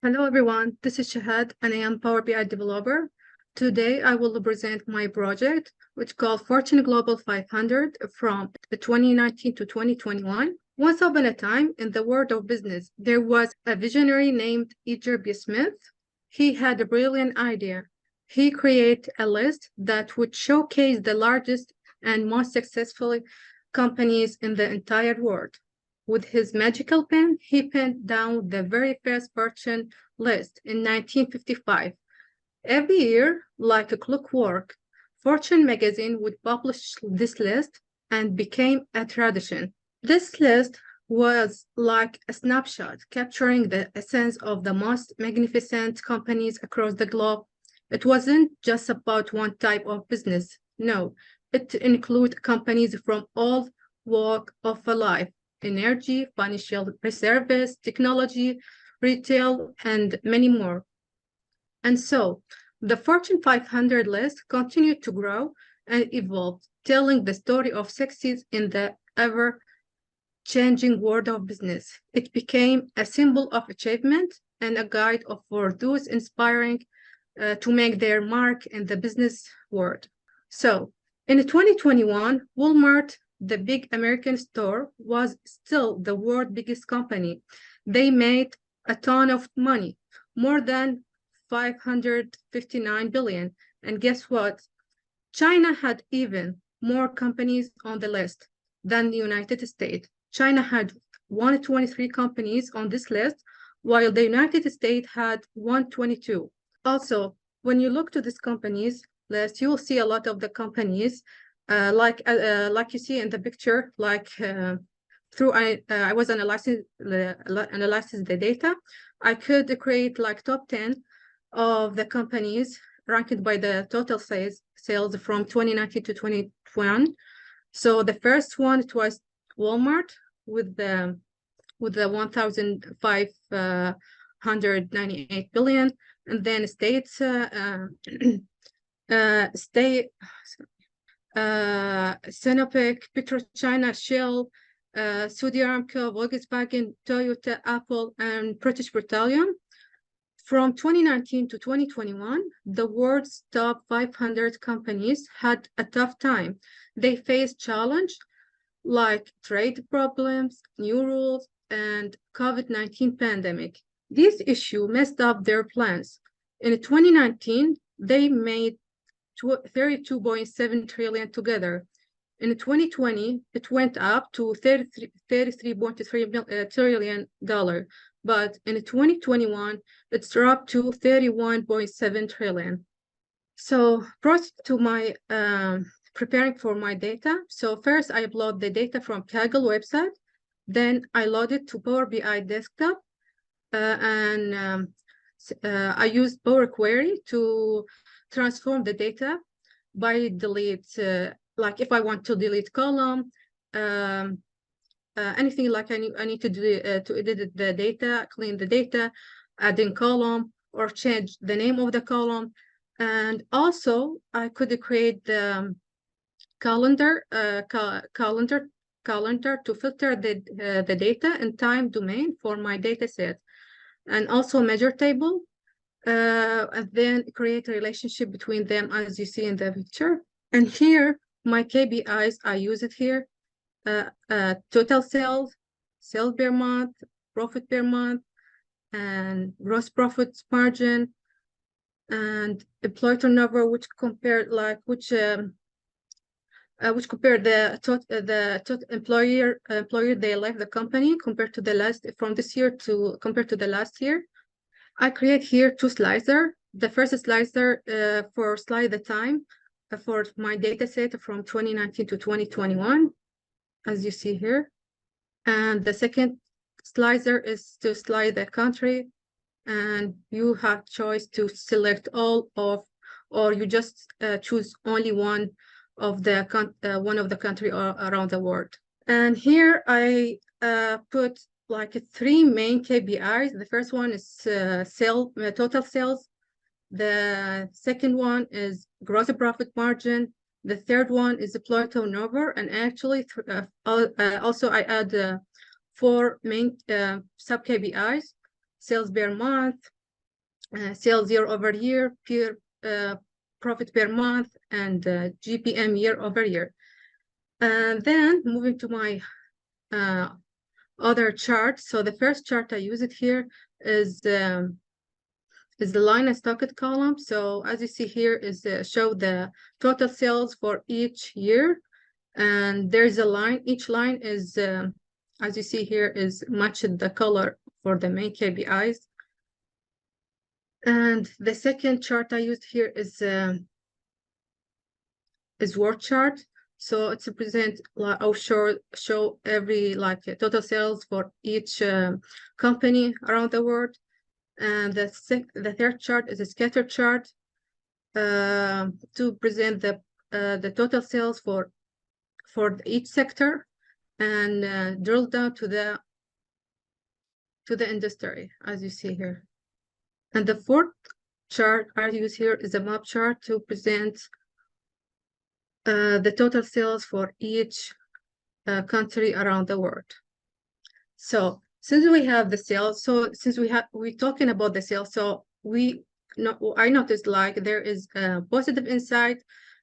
Hello everyone, this is Shahad and I am Power BI developer. Today I will present my project which called Fortune Global 500 from 2019 to 2021. Once upon a time in the world of business, there was a visionary named E.J. B. Smith. He had a brilliant idea. He created a list that would showcase the largest and most successful companies in the entire world. With his magical pen, he penned down the very first Fortune list in 1955. Every year, like a clockwork, Fortune magazine would publish this list and became a tradition. This list was like a snapshot capturing the essence of the most magnificent companies across the globe. It wasn't just about one type of business. No, it included companies from all walks of life: energy, financial service, technology, retail, and many more. And so the Fortune 500 list continued to grow and evolve, telling the story of success in the ever-changing world of business. It became a symbol of achievement and a guide for those inspiring to make their mark in the business world. So in 2021, Walmart, the big American store, was still the world's biggest company. They made a ton of money, more than 559 billion. And guess what? China had even more companies on the list than the United States. China had 123 companies on this list, while the United States had 122. Also, when you look to these companies list, you will see a lot of the companies like you see in the picture, through I was analyzing the data. I could create like top 10 of the companies ranked by the total sales from 2019 to 2021. So the first one, it was Walmart with the 1,598 billion, and then states Sinopec, PetroChina, Shell, Saudi Aramco, Volkswagen, Toyota, Apple, and British Petroleum. From 2019 to 2021, the world's top 500 companies had a tough time. They faced challenges like trade problems, new rules, and COVID-19 pandemic. These issues messed up their plans. In 2019, they made 32.7 trillion together. In 2020, it went up to $33.3 trillion. But in 2021, it's dropped to 31.7 trillion. So brought to my preparing for my data. So first I upload the data from Kaggle website. Then I load it to Power BI desktop. I use Power Query to transform the data by delete, like if I want to delete column, anything like I need to do to edit the data, clean the data, add in column, or change the name of the column. And also I could create the calendar to filter the data and time domain for my data set, and also measure table, and then create a relationship between them as you see in the picture. And here my KPIs, I use it here: total sales, sales per month, profit per month, and gross profit margin, and employee turnover, which compare the total employer they left the company compared to the last from this year to compared to the last year. I create here two slicer. The first slicer for slide the time for my data set from 2019 to 2021, as you see here. And the second slicer is to slide the country, and you have choice to select all of, or you just choose only one of the country around the world. And here I put like three main KPIs. The first one is total sales. The second one is gross profit margin. The third one is employee turnover. And actually, also I add four main sub KPIs. sales per month, sales year over year, profit per month, and GPM year over year. And then moving to my other chart. So the first chart I use it here is the line and stocked column. So as you see here is show the total sales for each year, and there's a line. Each line is as you see here is matched the color for the main KPIs. And the second chart I used here is word chart. So it's present I'll show every total sales for each company around the world. And the third chart is a scatter chart to present the total sales for each sector, and drill down to the industry, as you see here. And the fourth chart I use here is a map chart to present the total sales for each country around the world. So since we have the sales, we're talking about the sales, so I noticed there is a positive insight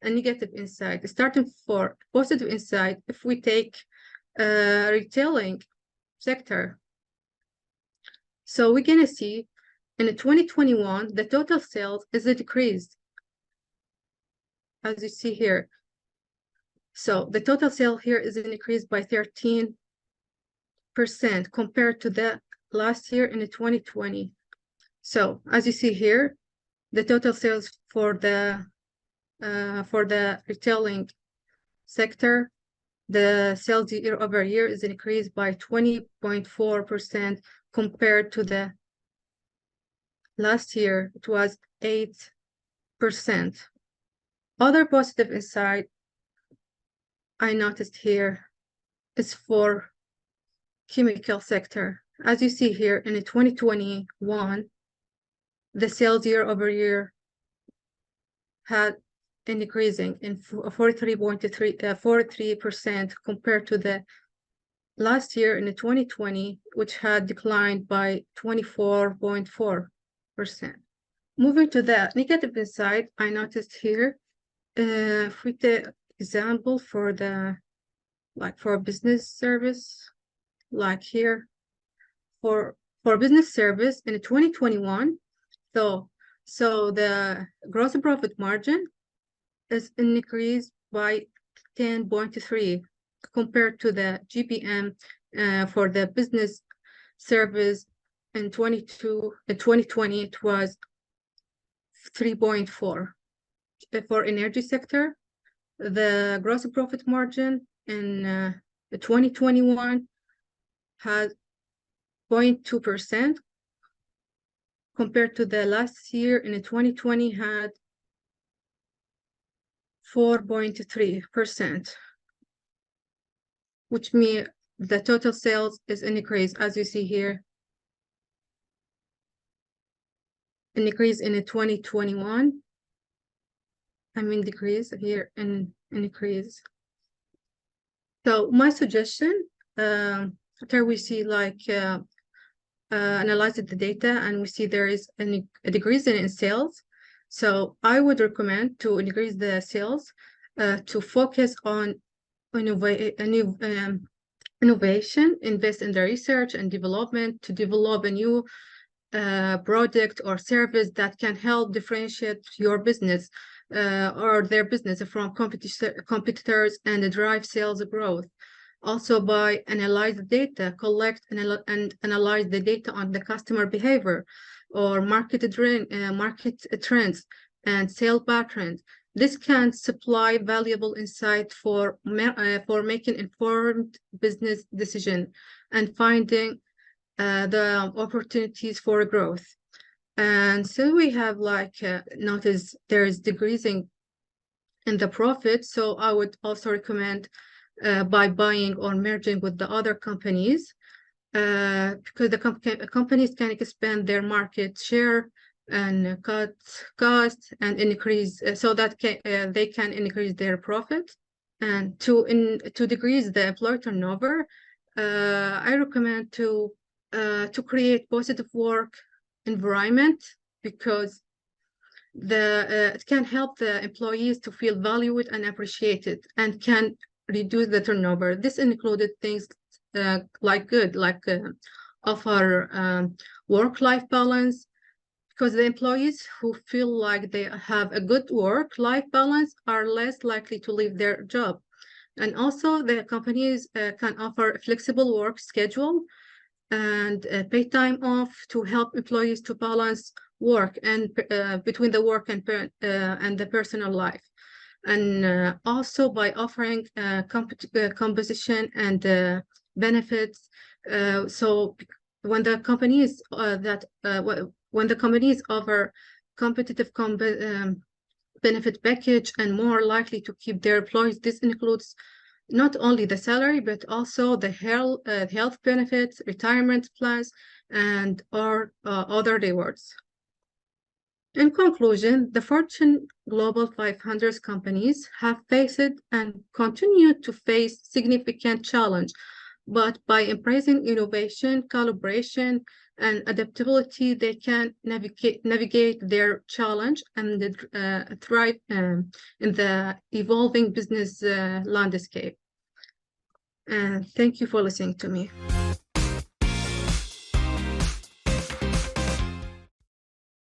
and negative insight. Starting for positive insight, if we take retailing sector, so we're gonna see in 2021 the total sales is a decrease, as you see here. So the total sale here is an increase by 13% compared to the last year in 2020. So as you see here, the total sales for the retailing sector, the sales year over year is increased by 20.4% compared to the last year. It was 8%. Other positive insight I noticed here is for chemical sector. As you see here in 2021, the sales year over year had an increasing in 43% compared to the last year in 2020, which had declined by 24.4%. Moving to the negative insight, I noticed here, if we take example for for business service, like here for business service in 2021, so the gross profit margin is an increase by 10.3 compared to the GPM for the business service in 2020. It was 3.4. For energy sector, the gross profit margin in 2021 has 0.2% compared to the last year in 2020 had 4.3%, which means the total sales is an increase, as you see here, an increase in 2021. I mean decrease here and an increase. So my suggestion, after we see analyze the data and we see there is a decrease in sales, so I would recommend to increase the sales, to focus on innovation, invest in the research and development to develop a new product or service that can help differentiate your business or their business from competitors and drive sales growth. Also, by analyze the data, collect and analyze the data on the customer behavior or market trends and sales patterns. This can supply valuable insight for making informed business decisions and finding the opportunities for growth. And so we have notice there is decreasing in the profit. So I would also recommend by buying or merging with the other companies, because the companies can expand their market share and cut costs and increase, so that they can increase their profit. And to decrease the employee turnover, I recommend to to create positive work environment, because it can help the employees to feel valued and appreciated, and can reduce the turnover. This included things like offer work-life balance, because the employees who feel like they have a good work-life balance are less likely to leave their job. And also the companies can offer a flexible work schedule and pay time off to help employees to balance work and between the work and the personal life. And also by offering composition and benefits. So when the companies when the companies offer competitive benefit package and more likely to keep their employees, this includes not only the salary, but also the health benefits, retirement plans, and other rewards. In conclusion, the Fortune Global 500 companies have faced and continue to face significant challenge, but by embracing innovation, collaboration, and adaptability, they can navigate their challenge and thrive in the evolving business landscape. And thank you for listening to me.